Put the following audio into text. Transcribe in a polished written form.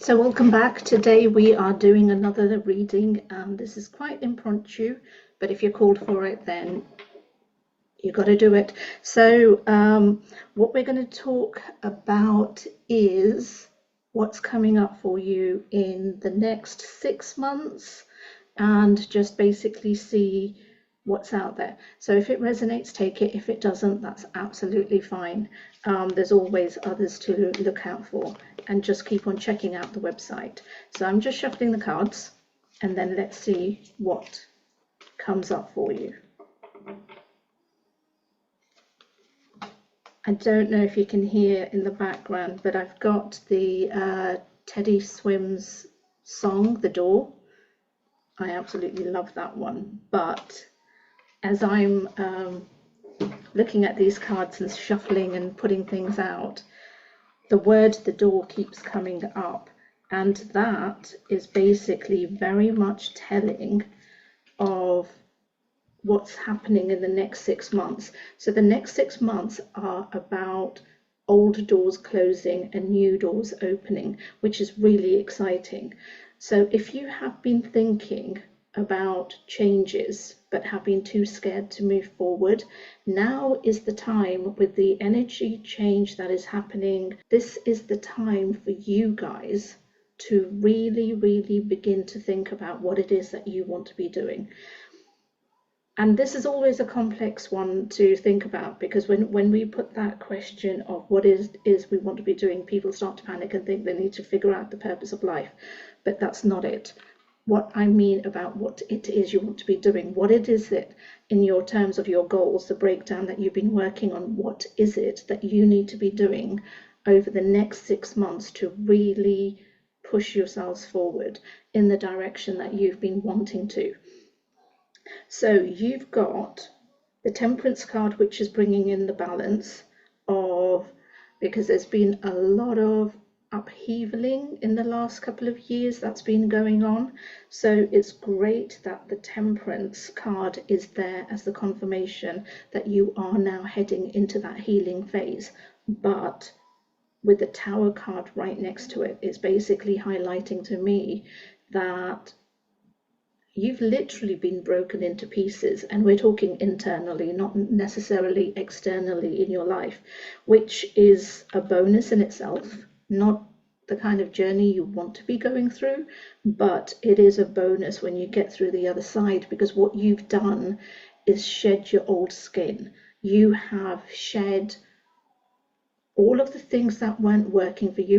So welcome back. Today we are doing another reading. This is quite impromptu, but if you're called for it, then you got to do it. So what we're going to talk about is what's coming up for you in the next 6 months, and just basically see what's out there. So if it resonates, take it. If it doesn't, that's absolutely fine. There's always others to look out for, and just keep on checking out the website. So I'm just shuffling the cards, and then let's see what comes up for you. I don't know if you can hear in the background, but I've got the Teddy Swims song, The Door. I absolutely love that one. But as I'm looking at these cards and shuffling and putting things out, the word "the door" keeps coming up, and that is basically very much telling of what's happening in the next 6 months. So the next 6 months are about old doors closing and new doors opening, which is really exciting. So if you have been thinking about changes but have been too scared to move forward, now is the time. With the energy change that is happening, this is the time for you guys to really begin to think about what it is that you want to be doing. And this is always a complex one to think about, because when we put that question of what is we want to be doing, people start to panic and think they need to figure out the purpose of life. But that's not it. What I mean about what it is you want to be doing, what it is that in your terms of your goals, the breakdown that you've been working on, what is it that you need to be doing over the next 6 months to really push yourselves forward in the direction that you've been wanting to. So you've got the Temperance card, which is bringing in the balance of, because there's been a lot of upheavaling in the last couple of years that's been going on. So it's great that the Temperance card is there as the confirmation that you are now heading into that healing phase. But with the Tower card right next to it, it's basically highlighting to me that you've literally been broken into pieces, and we're talking internally, not necessarily externally in your life, which is a bonus in itself, not the kind of journey you want to be going through, but it is a bonus when you get through the other side, because what you've done is shed your old skin. You have shed all of the things that weren't working for you.